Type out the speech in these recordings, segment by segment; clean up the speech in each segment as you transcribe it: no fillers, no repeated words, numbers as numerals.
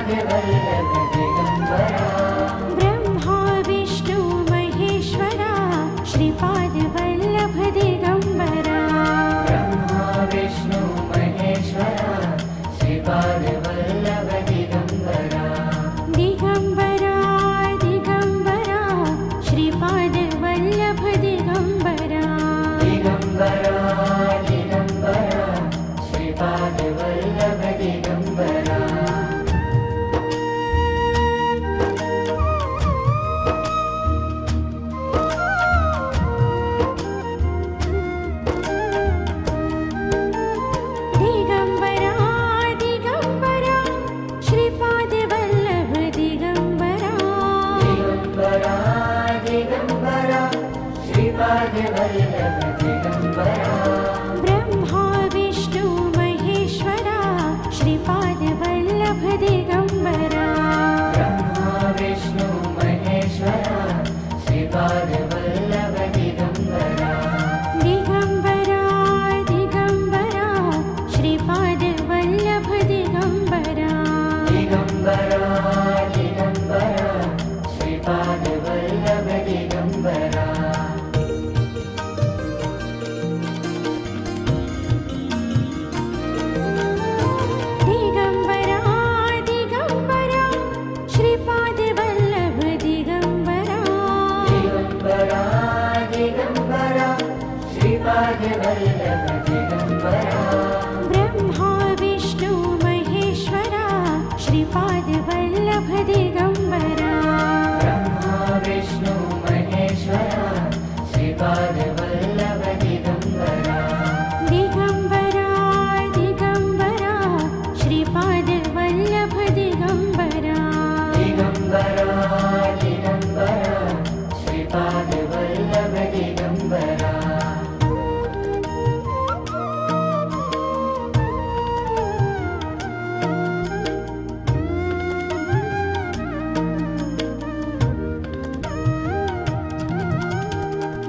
Vallabh Digambara. Brahma Vishnu Maheshwara Shripad Vallabh Digambara. Brahma Vishnu Maheshwara Shripad Vallabh Digambara. Digambara Digambara Shripad Vallabh Digambara. Digambara Digambara Shripad Vallabh Digambara. Digambara Digambara Shripad Vallabh Digambara. Digambara Digambara Shripad Vallabh Digambara. Brahma Vishnu Maheshwara Shripad Vallabh Digambara. Brahma Vishnu Maheshwara Shripad Vallabh Digambara. Digambara Digambara Shripad Vallabh Digambara. Digambara Digambara Shripad Vallabh Digambara. Digambara Digambara Shripad Vallabh Digambara. Digambara Digambara Shripad Vallabh Digambara. Brahma Vishnu Maheshwara Shripad Vallabh Digambara. Brahma Vishnu Maheshwara Shripad Vallabh Digambara. Digambara Digambara Shripad Vallabh Digambara. Digambara Digambara Shripad Vallabh Digambara.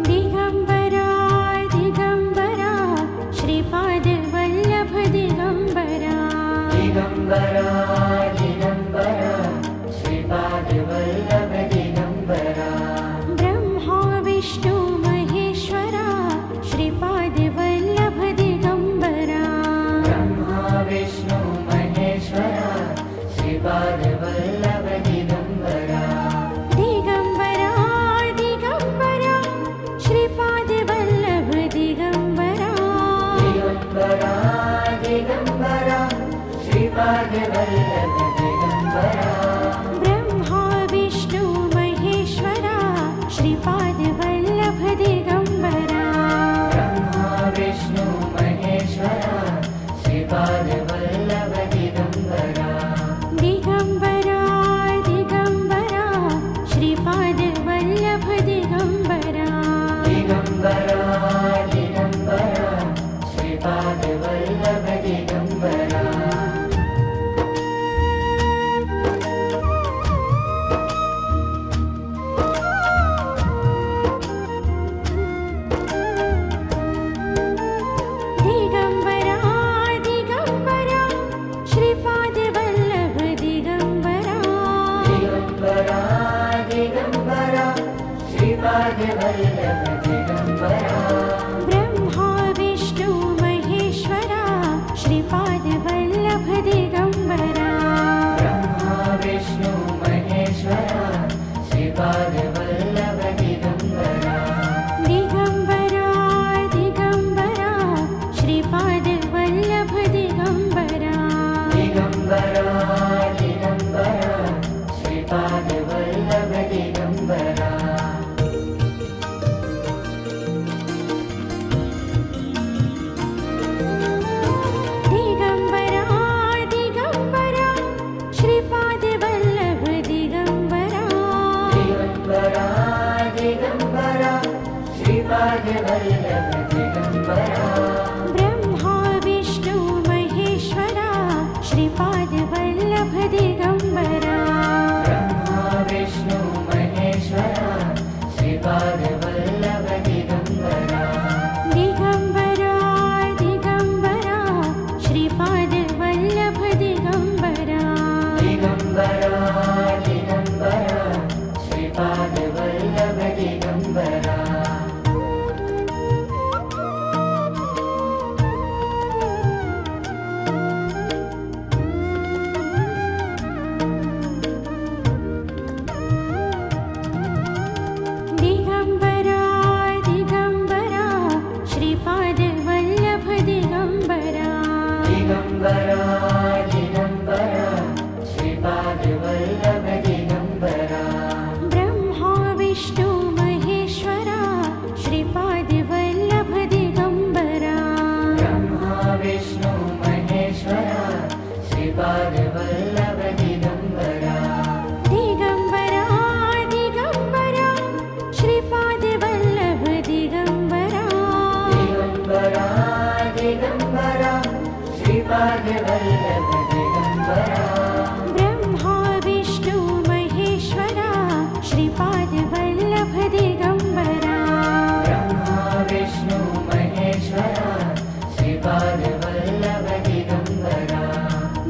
Digambara Digambara Shripad Vallabh Digambara. Digambara Digambara Shripad Vallabh Digambara. Brahma Vishnu Maheshwara Shripad Vallabh Digambara. Brahma Vishnu Maheshwara Shripad Vallabh Digambara. Digambara Digambara Shripad Vallabh Digambara. Digambara Digambara Shripad Vallabh Digambara. Brahma Vishnu Maheshwara Shripad Vallabh Digambara. Brahma Vishnu Maheshwara Shripad Vallabh Digambara. Digambara Digambara Shripad Vallabh Digambara. Digambara Digambara Shripad Vallabh Digambara. Digambara Shripad Vallabh Digambara Brahma Vishnu Maheshwara Shripad Vallabh Digambara Brahma Vishnu Maheshwara Shripad Vallabh Digambara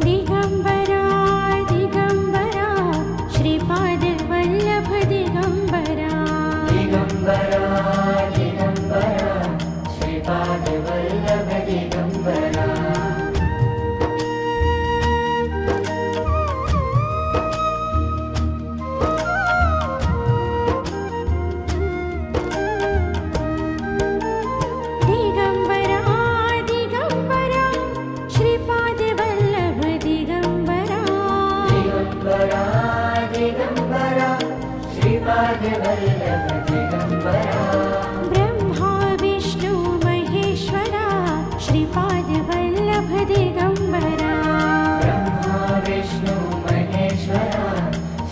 Digambara Digambara Shripad Vallabh Digambara Digambara Digambara Shripad Vallabh Digambara Digambara Digambara Shripad Vallabh Digambara Digambara Digambara Shripad Vallabh Digambara Brahma Vishnu Maheshwara Shripad Vallabh Digambara Brahma Vishnu Maheshwara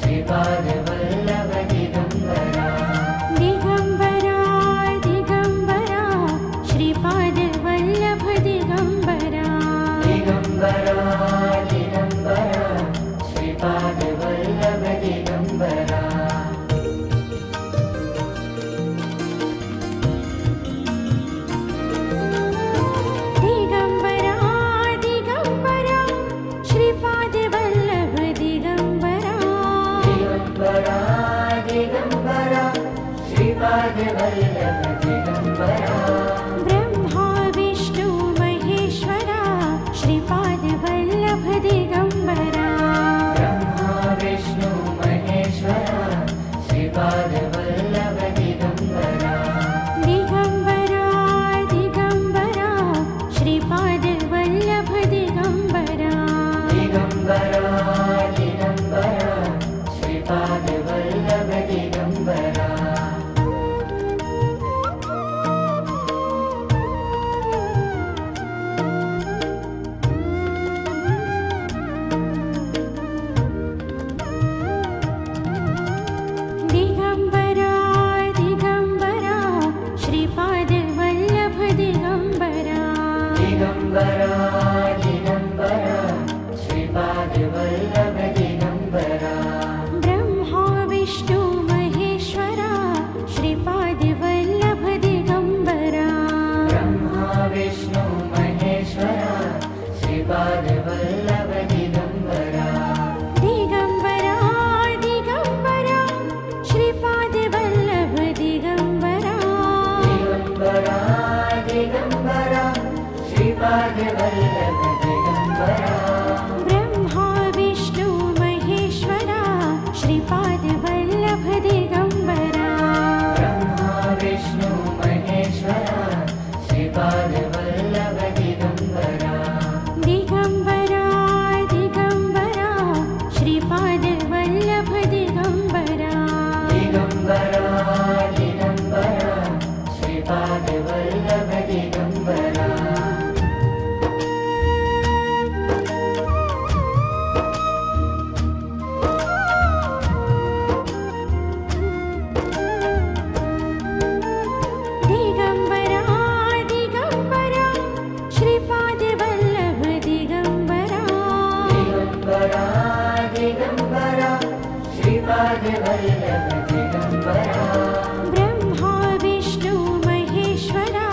Shripad Vallabh Digambara Digambara Digambara Shripad Vallabh Digambara Digambara Digambara Shripad Vallabh Digambara Digambara Digambara Shripad Vallabh Digambara Digambara Digambara Shripad Vallabh Digambara Brahma Vishnu Maheshwara Shripad Vallabh Digambara Brahma Vishnu Maheshwara Shripad Vallabh Digambara Digambara Digambara Shripad Vallabh Digambara Digambara Digambara Shripad Vallabh Digambara Digambara Digambara Shripad Vallabh Digambara Digambara Digambara Shripad Vallabh Digambara Brahma Vishnu Maheshwara Shripad Vallabh Digambara Brahma Vishnu Maheshwara Shripad Vallabh Digambara Digambara Digambara Shripad Vallabh Digambara Digambara Digambara Shripad Vallabh Digambara Brahma Vishnu Maheshwara Shripad Vallabh Digambara Brahma Vishnu Maheshwara Shripad Vallabh Digambara Digambara Digambara Shripad Vallabh Digambara Digambara Digambara Shripad Vallabh Digambara Digambara Digambara Shripad Vallabh Digambara Digambara Digambara Shripad Vallabh Digambara Brahma Vishnu Maheshwara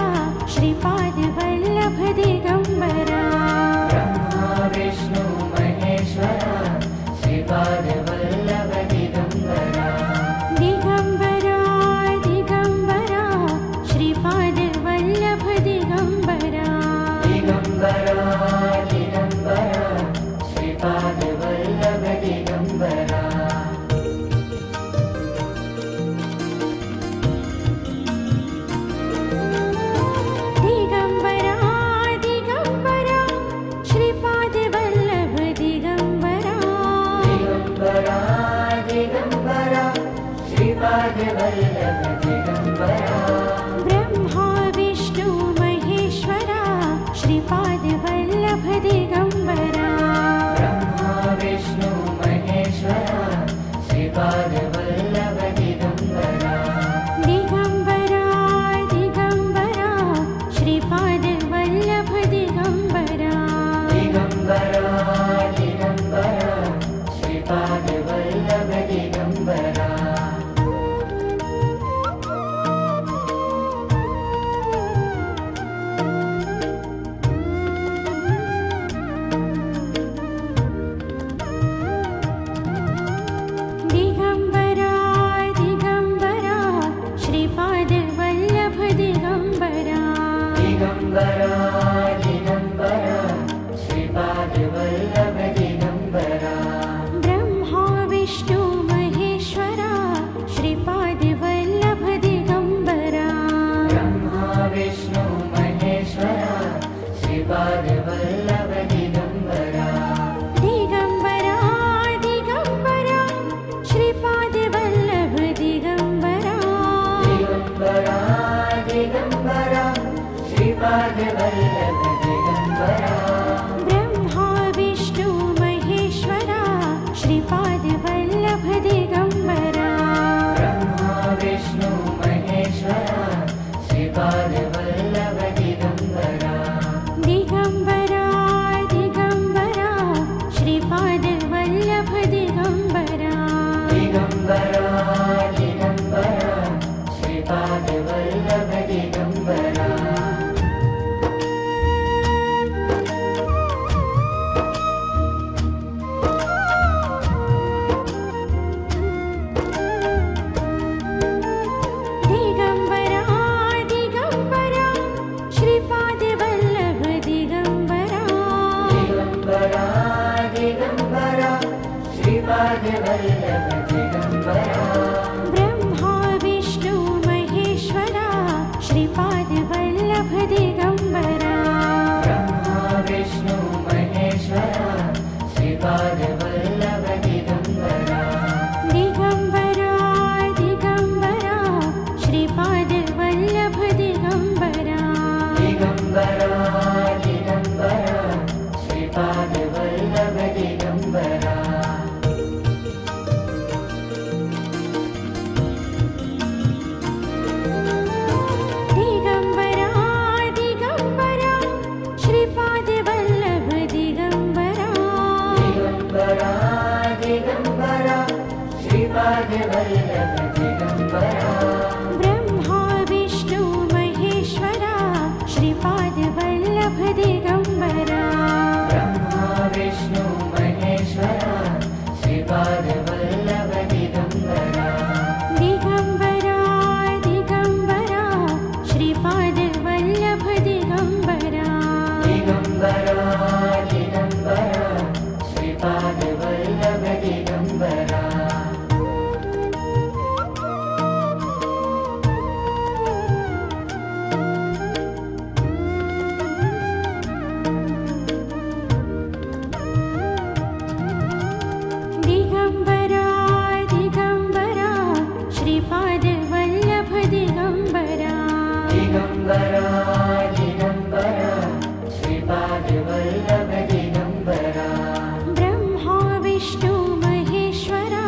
Shripad Vallabh Digambara Brahma Vishnu Maheshwara Shripad Vallabh Digambara Digambara Digambara Shripad Vallabh Digambara Digambara Digambara Shripad Vallabh Digambara Digambara Digambara Shripad Vallabh Digambara Digambara Digambara Shripad Vallabh Digambara Brahma Vishnu Maheshwara Shripad Vallabh Digambara Brahma Vishnu Maheshwara Shripad Vallabh Digambara Digambara Digambara Shripad Vallabh Digambara Digambara Digambara Shripad Vallabh Digambara Digambara Digambara Shripad Vallabh Digambara Digambara Digambara Shripad Vallabh Digambara Brahma Vishnu Maheshwara Shripad Vallabh Digambara Brahma Vishnu Maheshwara Shripad Vallabh Digambara Digambara Digambara Shripad Vallabh Digambara Digambara Digambara Shripad Vallabh Digambara Brahma Vishnu Maheshwara Shripad Vallabh Digambara Brahma Vishnu Maheshwara Shripad Vallabh Digambara Digambara Digambara Shripad Vallabh Digambara Digambara Digambara Shripad Vallabh Digambara Digambara Digambara Shripad Vallabh Digambara Digambara Digambara Shripad Vallabh Digambara Brahma Vishnu Maheshwara Shripad Vallabh Digambara Brahma Vishnu Maheshwara Shripad Vallabh Digambara Digambara Digambara Shripad Vallabh Digambara Digambara Digambara Shripad Vallabh Digambara Digambara Digambara Shripad Vallabh Digambara Digambara Digambara Shripad Vallabh Digambara Brahma Vishnu Maheshwara Shripad Vallabh Digambara Brahma Vishnu Maheshwara Shripad Vallabh Digambara Digambara Digambara Shripad Vallabh Digambara Digambara Digambara Shripad Vallabh Digambara Digambara Digambara Shripad Vallabh Digambara Digambara Digambara Shripad Vallabh Digambara Brahma Vishnu Maheshwara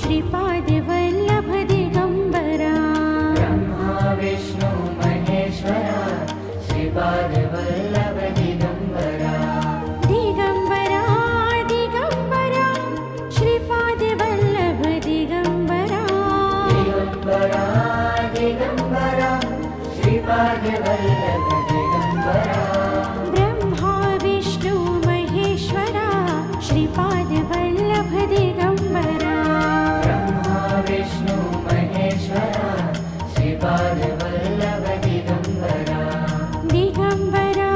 Shripad Vallabh Digambara Brahma Vishnu Maheshwara Shripad Vallabh Digambara Digambara Digambara Shripad Vallabh Digambara Digambara Digambara Shripad Vallabh Digambara Brahma Vishnu Maheshwara Shripad Vallabh Digambara Brahma Vishnu Maheshwara Shripad Vallabh Digambara Digambara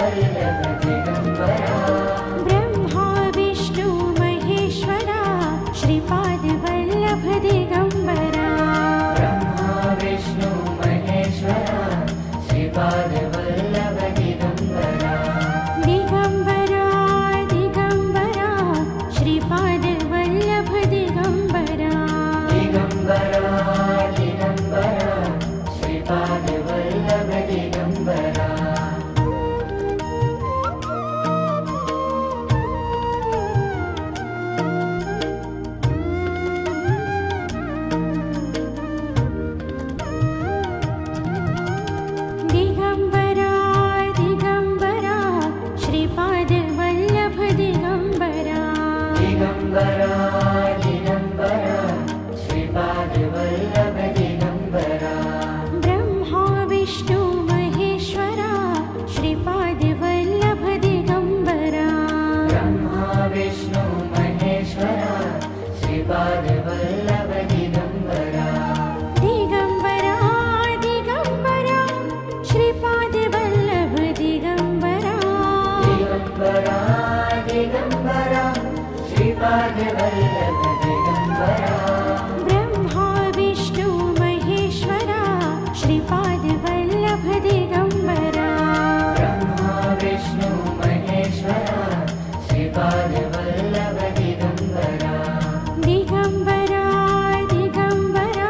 Vallabh Digambara Brahma Vishnu Maheshwara Shripad Vallabh Digambara Brahma Vishnu Maheshwara Shripad Vallabh Digambara Digambara Digambara Shripad Vallabh Digambara Digambara Digambara Shripad Vallabh Digambara Digambara Digambara Shripad Vallabh Digambara Digambara Digambara Shripad Vallabh Digambara Brahma Vishnu Maheshwara Shripad Vallabh Digambara Brahma Vishnu Maheshwara Shripad Vallabh Digambara Digambara Digambara Shripad Vallabh Digambara Digambara Digambara Shripad Vallabh Digambara Brahma Vishnu Maheshwara Shripad Vallabh Digambara Brahma Vishnu Maheshwara Shripad Vallabh Digambara Digambara Digambara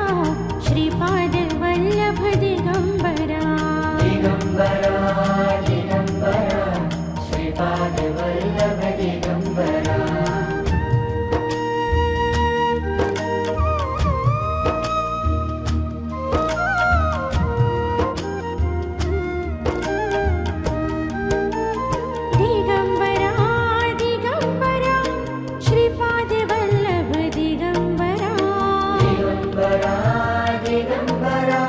Shripad Vallabh Digambara Digambara Digambara Shripad Vallabh Digambara Digambara Digambara Shripad Vallabh Digambara Digambara Digambara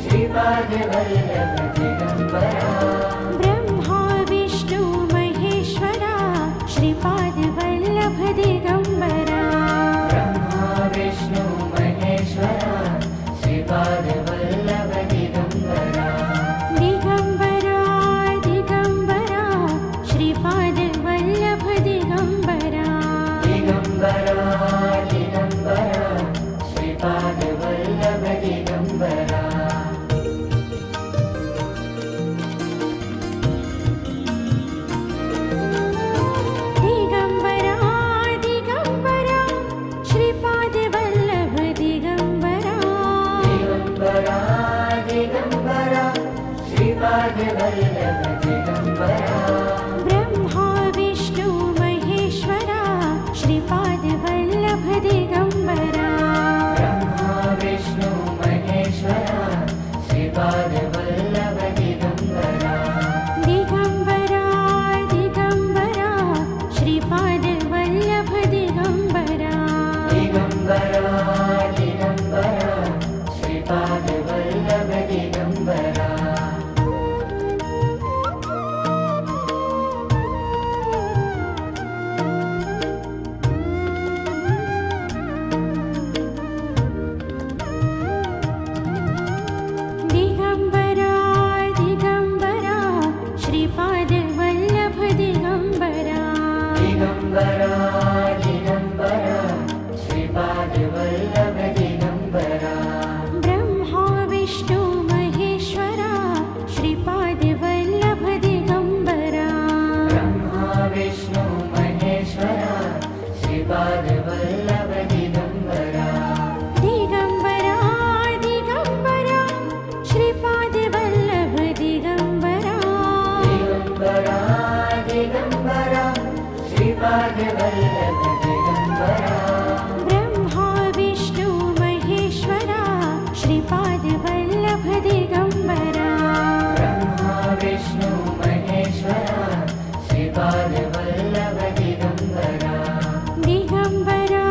Shripad Vallabh Digambara Brahma Vishnu Maheshwara Shripad Vallabh Digambara Brahma Vishnu Maheshwara Shripad Vallabh Digambara Digambara Digambara Shripad Vallabh Digambara Digambara Digambara Shripad Vallabh Digambara Digambara Digambara Shripad Vallabh Digambara Digambara Digambara Shripad Vallabh Digambara Brahma Vishnu Maheshwara Shripad Vallabh Digambara Brahma Vishnu Maheshwara Shripad Vallabh Digambara Digambara Digambara Shripad Vallabh Digambara Digambara Digambara Shripad Vallabh Digambara Digambara Digambara Shripad Vallabh Digambara Digambara Digambara Shripad Vallabh Digambara Brahma Vishnu Maheshwara Shripad Vallabh Digambara Brahma Vishnu Maheshwara Shripad Vallabh Digambara Digambara Digambara Shripad Vallabh Digambara Digambara Digambara Shripad Vallabh Digambara Brahma Vishnu Maheshwara Shripad Vallabh Digambara Brahma Vishnu Maheshwara Shripad Vallabh Digambara Digambara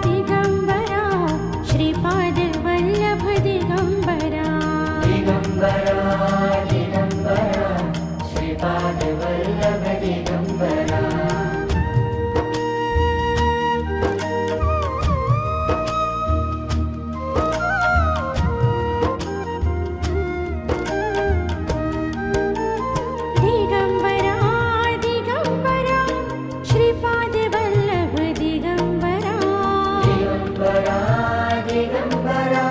Digambara Shripad Vallabh Digambara Digambara Digambara Shripad Vallabh Digambara Digambara Digambara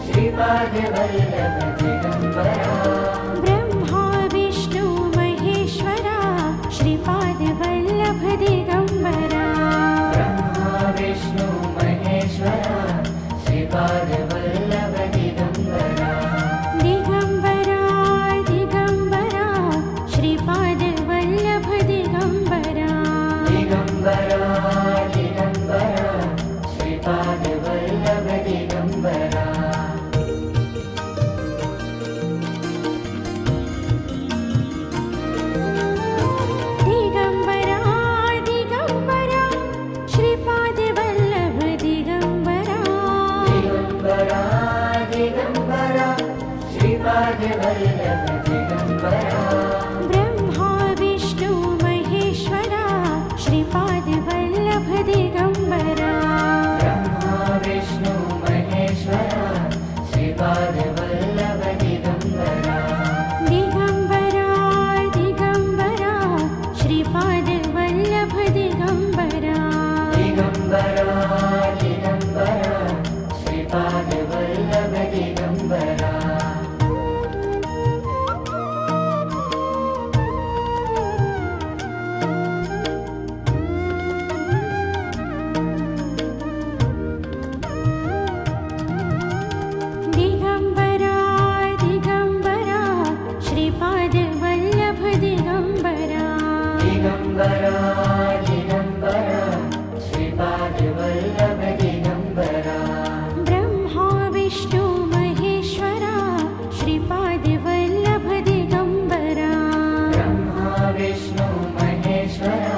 Shripad Vallabh Digambara Brahma Vishnu Maheshwara Shripad Vallabh Digambara Brahma Vishnu Maheshwara Shripad Vallabh Digambara Digambara Digambara Shripad Vallabh Digambara Digambara Digambara Shripad Vallabh Digambara Digambara Digambara Shripad Vallabh Digambara Digambara Digambara Shripad Vallabh Digambara Brahma Vishnu Maheshwara Shripad Vallabh Digambara Brahma Vishnu Maheshwara Shripad Vallabh Digambara Digambara Digambara Shripad Vallabh Digambara Digambara Digambara Shripad Vallabh Digambara Digambara Digambara Shripad Vallabh Digambara Digambara Digambara Shripad Vallabh Digambara Brahma Vishnu Maheshwara Shripad Vallabh Digambara Brahma Vishnu Maheshwara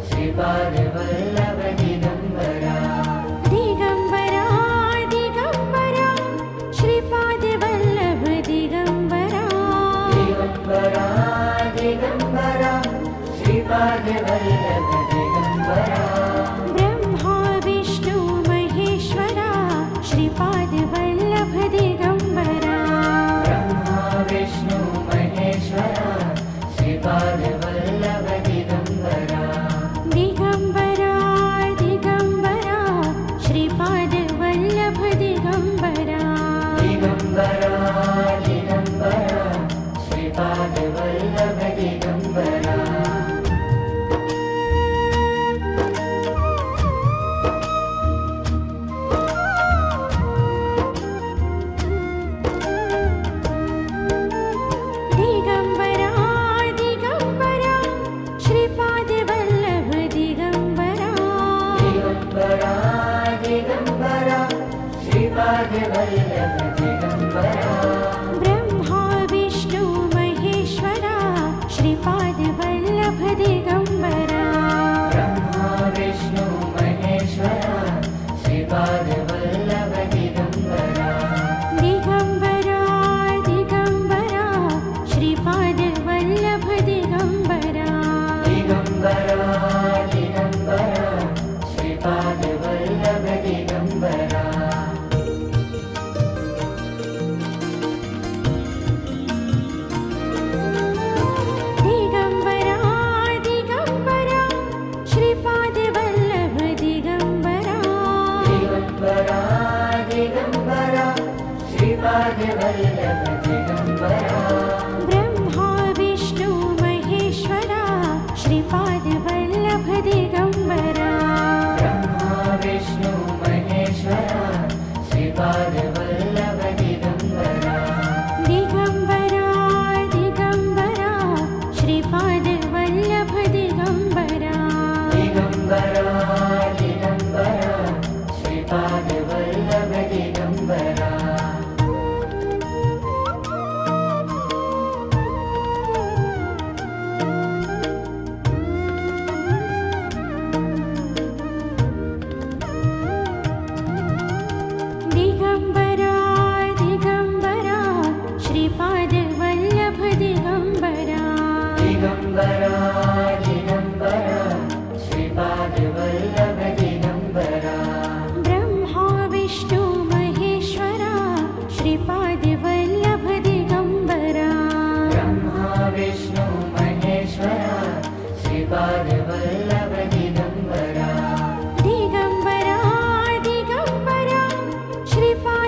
Shripad Vallabh Digambara Digambara Digambara Shripad Vallabh Digambara Digambara Digambara Shripad Vallabh Digambara Brahma Vishnu Maheshwara Shripad Vallabh Digambara Brahma Vishnu Maheshwara Shripad Vallabh Digambara Digambara Digambara Shripad Vallabh Digambara Digambara Digambara Shripad Vallabh Digambara Digambara Digambara Shripad Vallabh Digambara Digambara Digambara Shripad Vallabh Digambara Brahma Vishnu Maheshwara Shripad Vallabh Digambara Brahma Vishnu Maheshwara Shripad Vallabh Digambara Digambara Digambara Shripad Vallabh Digambara Digambara Digambara Shripad Vallabh Digambara Digambara Digambara Shripad Vallabh Digambara Digambara Digambara Shripad Vallabh Digambara Brahma Vishnu Maheshwara Shripad Vallabh Digambara Brahma Vishnu Maheshwara Shripad Vallabh Digambara Digambara Digambara Shripad Vallabh Digambara Digambara Digambara Shripad Vallabh Digambara Digambara Digambara Shripad Vallabh Digambara Digambara Digambara Shripad Vallabh Digambara Brahma Vishnu Maheshwara Shripad Vallabh Digambara Brahma Vishnu Maheshwara Shripad Vallabh Digambara Digambara Digambara Shripad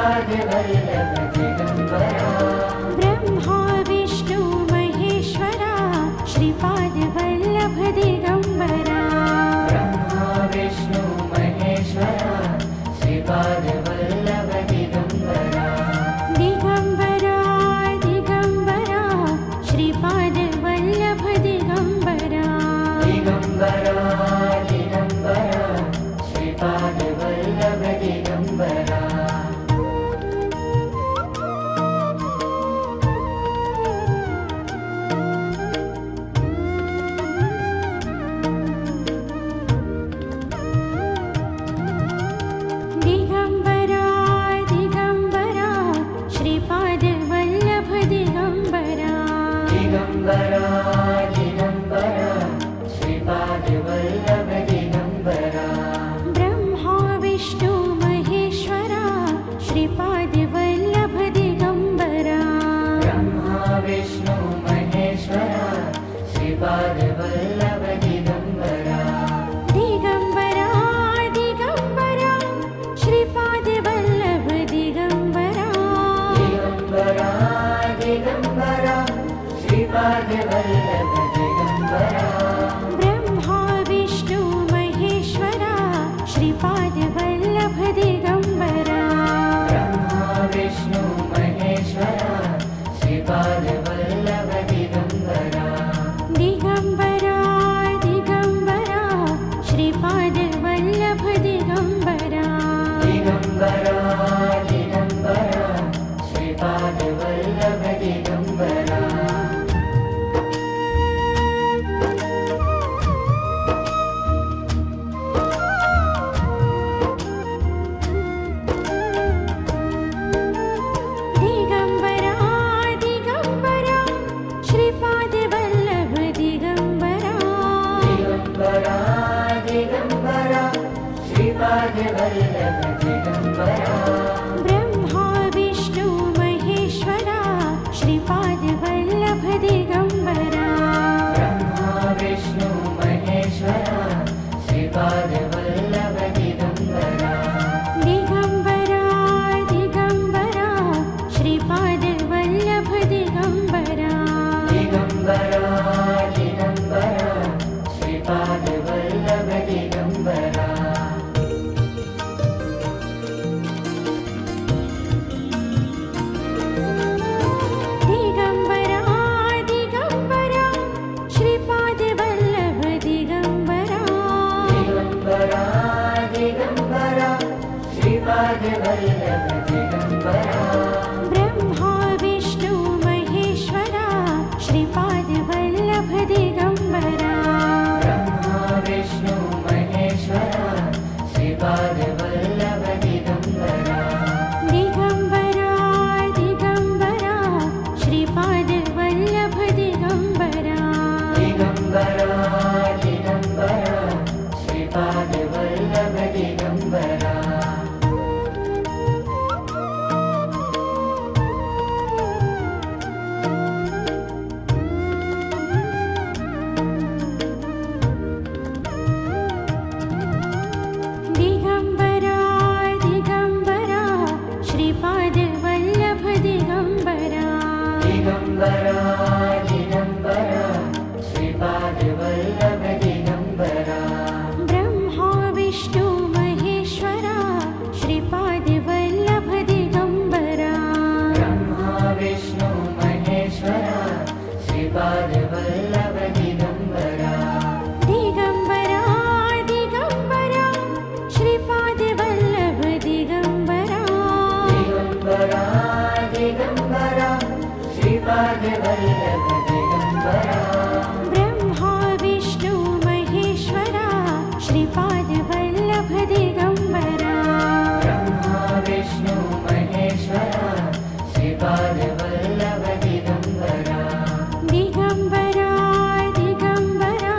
Shripad Vallabh Digambara Brahma Vishnu Maheshwara Shripad Vallabh Digambara Brahma Vishnu Maheshwara Shripad Vallabh Digambara Digambara Digambara Shripad Vallabh Digambara Digambara Digambara Shripad Vallabh Digambara Digambara Digambara Shripad Vallabh Digambara Digambara Digambara Shripad Vallabh Digambara Brahma Vishnu Maheshwara Shripad Vallabh Digambara Brahma Vishnu Maheshwara Shripad Vallabh Digambara Digambara Digambara Shripad Vallabh Digambara Digambara Digambara Shripad Vallabh Digambara Brahma Vishnu Maheshwara Shripad Vallabh Digambara Brahma Vishnu Maheshwara Shripad Vallabh Digambara Digambara Digambara Shripad Vallabh Digambara Digambara Digambara Shripad Vallabh Digambara Digambara Digambara Shripad Vallabh Digambara Digambara Digambara Shripad Vallabh Digambara Brahma Vishnu Maheshwara Shripad Vallabh Digambara Brahma Vishnu Maheshwara Shripad Vallabh Digambara Digambara Digambara Shripad Vallabh Digambara Digambara Digambara Shripad Vallabh Digambara Digambara Digambara Shripad Vallabh Digambara Digambara Digambara Shripad Vallabh Digambara Brahma Vishnu Maheshwara Shripad Vallabh Digambara Brahma Vishnu Maheshwara Shripad Vallabh Digambara Digambara Digambara Shripad Vallabh Digambara Digambara Digambara Shripad Vallabh Digambara Digambara Digambara Shripad Vallabh Digambara Digambara Digambara Shripad Vallabh Digambara Brahma Vishnu Maheshwara Shripad Vallabh Digambara Brahma Vishnu Maheshwara Shripad Vallabh Digambara Digambara Digambara Shripad Vallabh Digambara Digambara Digambara Shripad Vallabh Digambara Brahma Vishnu Maheshwara Shripad Vallabh Digambara Brahma Vishnu Maheshwara Shripad Vallabh Digambara Digambara Digambara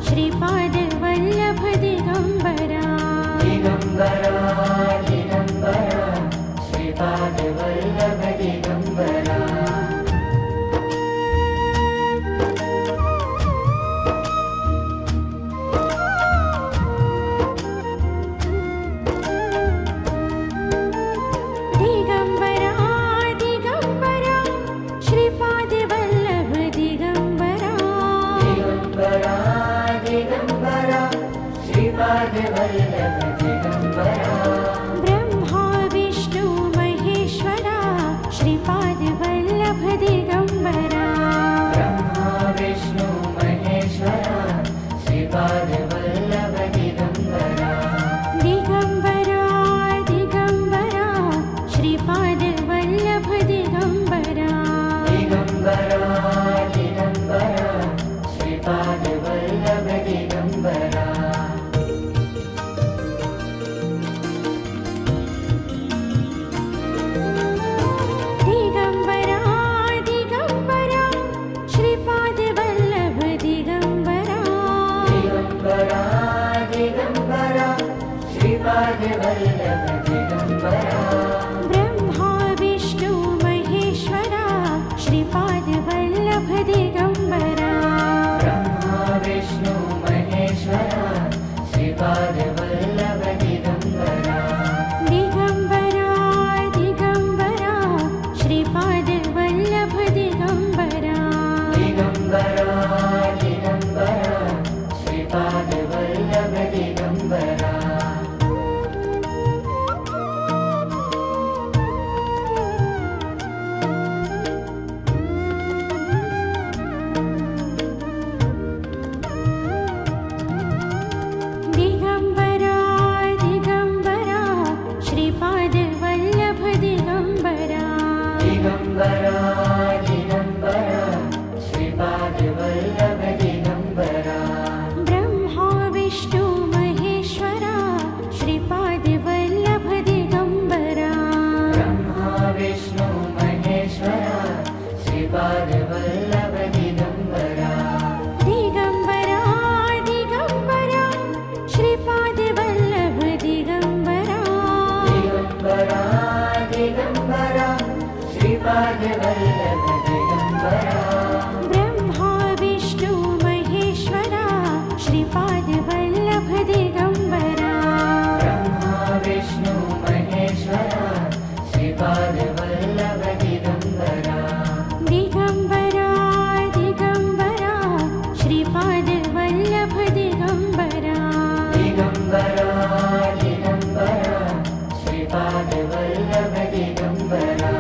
Shripad Vallabh Digambara Digambara Digambara Shripad Vallabh Digambara Vallabh Digambara Brahma Vishnu Maheshwara Shripad Vallabh Digambara Brahma Vishnu Maheshwara Shripad Vallabh Digambara Digambara Digambara Shripad Vallabh Digambara Digambara Digambara Shripad Vallabh Digambara Digambara Digambara Shripad Vallabh Digambara Digambara Digambara Shripad Vallabh Digambara Brahma Vishnu Maheshwara Shripad Vallabh Digambara Brahma Vishnu Maheshwara Shripad Vallabh Digambara Digambara Digambara Shripad Vallabh Digambara Digambara Digambara Shripad Vallabh Digambara Digambara Digambara Shripad Vallabh Digambara Digambara Digambara Shripad Vallabh Digambara Brahma Vishnu Maheshwara Shripad Vallabh Digambara Brahma Vishnu Maheshwara Shripad Vallabh Digambara Digambara Digambara Shripad Vallabh Digambara Digambara Digambara Shripad Vallabh Digambara Brahma Vishnu Maheshwara Shripad Vallabh Digambara Brahma Vishnu Maheshwara Shripad Vallabh Digambara Digambara Digambara Shripad Vallabh Digambara Digambara Digambara Shripad Vallabh Digambara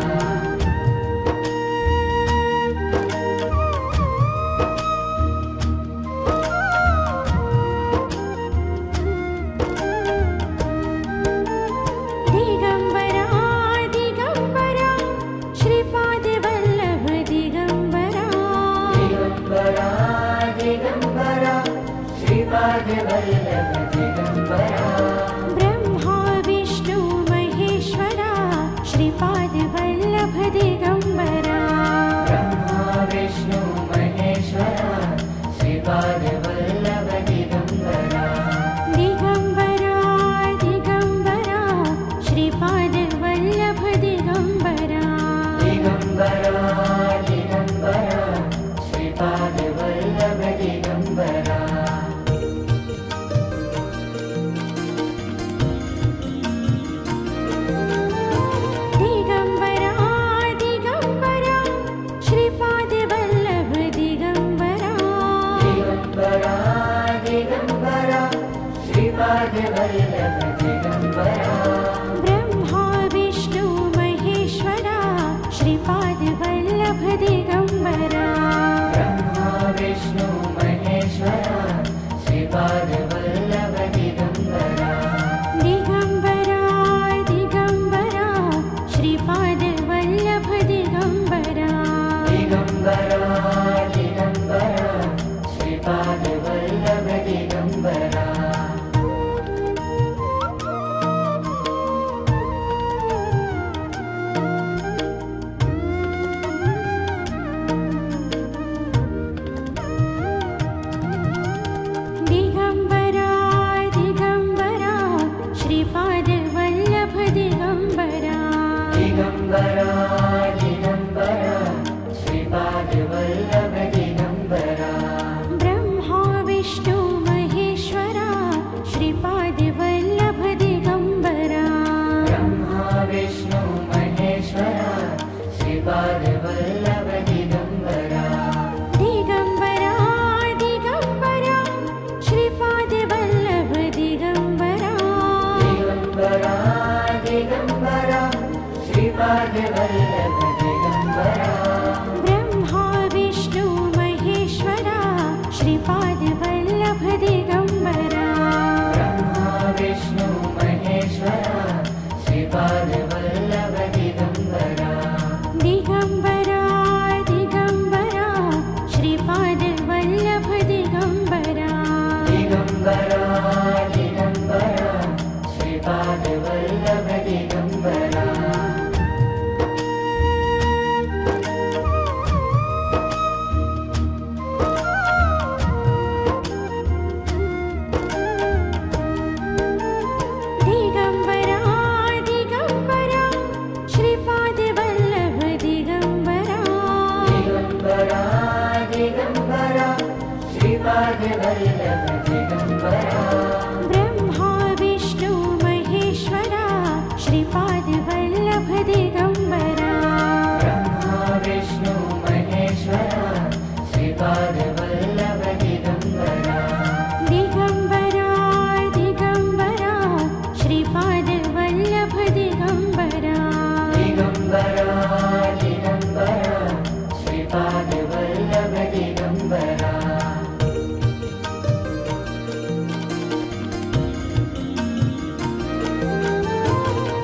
Digambara Digambara Shripad Vallabh Digambara Digambara Digambara Shripad Vallabh Digambara Brahma Vishnu Maheshwara Shripad Vallabh Digambara Brahma Vishnu Maheshwara Shripad Vallabh Digambara Digambara Digambara Shripad Vallabh Digambara Digambara Digambara Shripad Vallabh Digambara Digambara Digambara Shripad Vallabh Digambara Digambara Digambara Shripad Vallabh Digambara Brahma Vishnu Maheshwara Shripad Vallabh Digambara Brahma Vishnu Maheshwara Shripad Vallabh Digambara Digambara Digambara Shripad Vallabh Digambara Digambara Digambara Shripad Vallabh Digambara Digambara Digambara Shripad Vallabh Digambara Digambara Digambara Shripad Vallabh Digambara Brahma Vishnu Maheshwara Shripad Vallabh Digambara Brahma Vishnu Maheshwara Shripad Vallabh Digambara Digambara Digambara Shripad Vallabh Digambara Shripad Vallabh Digambara Brahma Vishnu Maheshwara Shripad Vallabh Digambara Brahma Vishnu Maheshwara Shripad Vallabh Digambara Digambara Digambara Shripad Vallabh Digambara Digambara Digambara Shripad Vallabh Digambara Digambara Digambara Shripad Vallabh Digambara Digambara Digambara Shripad Vallabh Digambara Brahma Vishnu Maheshwara Shripad Vallabh Digambara Brahma Vishnu Maheshwara Shripad Vallabh Digambara Digambara Digambara Shripad Vallabh Digambara Digambara Digambara Shripad Vallabh Digambara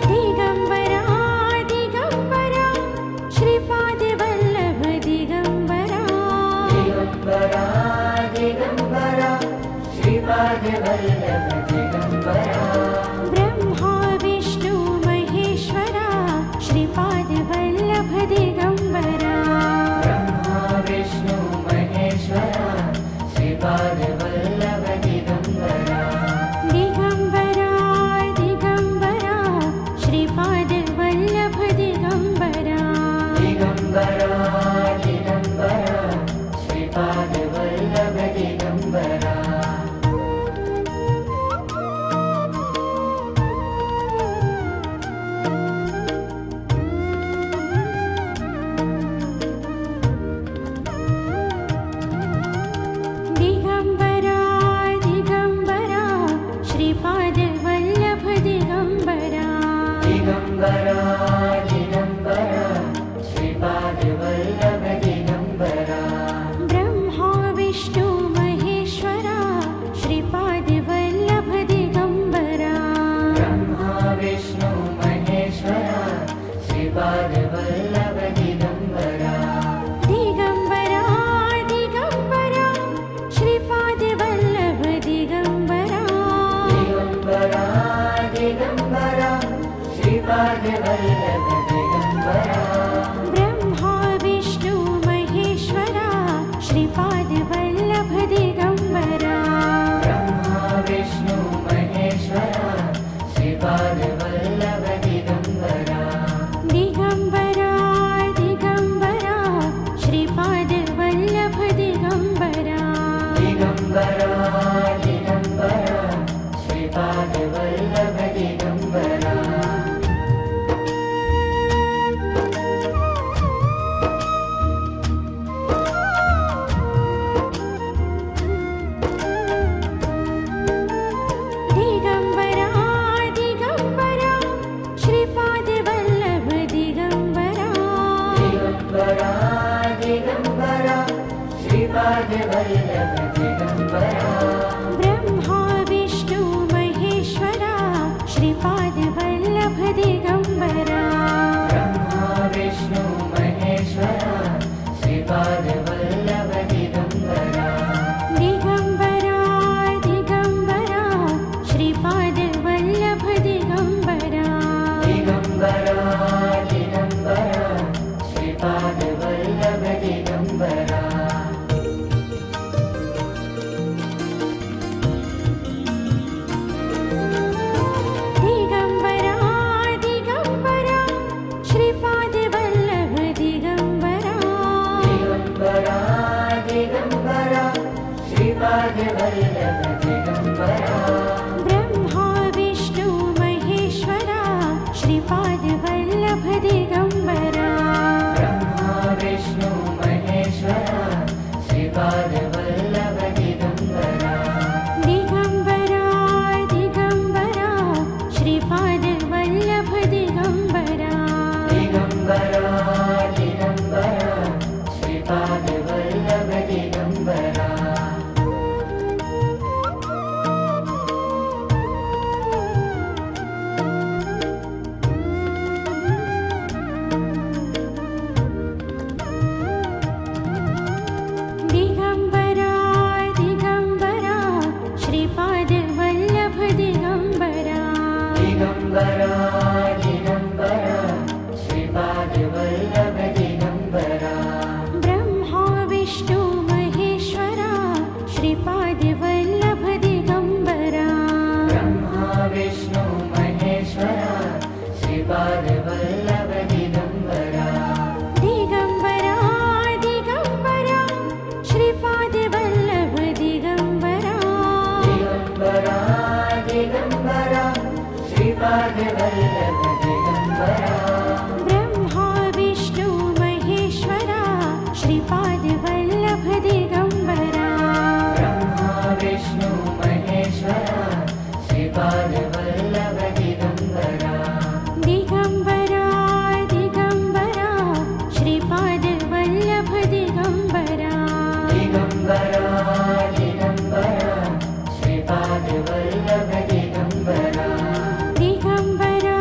Digambara Digambara Shripad Vallabh Digambara Digambara Digambara Shripad Vallabh Digambara Brahma Vishnu Maheshwara Shripad Vallabh Digambara Brahma Vishnu Maheshwara Shripad Vallabh Digambara Digambara Digambara Shripad Vallabh Digambara Digambara Digambara Shripad Vallabh Digambara Digambara Digambara Shripad Vallabh Digambara Digambara Digambara Shripad Vallabh Digambara Brahma Vishnu Maheshwara Shripad Vallabh Digambara Brahma Vishnu Maheshwara Shripad Vallabh Digambara Digambara Digambara Shripad Vallabh Digambara Digambara Digambara Shripad Vallabh Digambara Brahma Vishnu Maheshwara Shripad Vallabh Digambara Brahma Vishnu Maheshwara Shripad Vallabh Digambara Digambara Digambara Shripad Vallabh Digambara Digambara Digambara Shripad Vallabh Digambara Digambara Digambara Shripad Vallabh Digambara Digambara Digambara Shripad Vallabh Digambara Brahma Vishnu Maheshwara Shripad Vallabh Digambara Brahma Vishnu Maheshwara Shripad Vallabh Digambara Digambara Digambara Shripad Vallabh Digambara Digambara Digambara Shripad Vallabh Digambara Digambara Digambara Shripad Vallabh Digambara Digambara Digambara Shripad Vallabh Digambara Brahma Vishnu Maheshwara Shripad Vallabh Digambara Brahma Vishnu Maheshwara Shripad Vallabh Digambara Digambara Digambara Shripad Vallabh Digambara Shripad Vallabh Digambara Brahma Vishnu Maheshwara Shripad Vallabh Digambara Brahma Vishnu Maheshwara Shripad Vallabh Digambara Digambara Digambara Shripad Vallabh Digambara Digambara Digambara Shripad Vallabh Digambara Brahma Vishnu Maheshwara Shripad Vallabh Digambara Brahma Vishnu Maheshwara Shripad Vallabh Digambara Digambara Digambara Shripad Vallabh Digambara Digambara Digambara Shripad Vallabh Digambara Digambara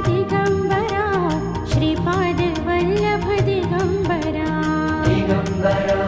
Digambara Shripad Vallabh Digambara Digambara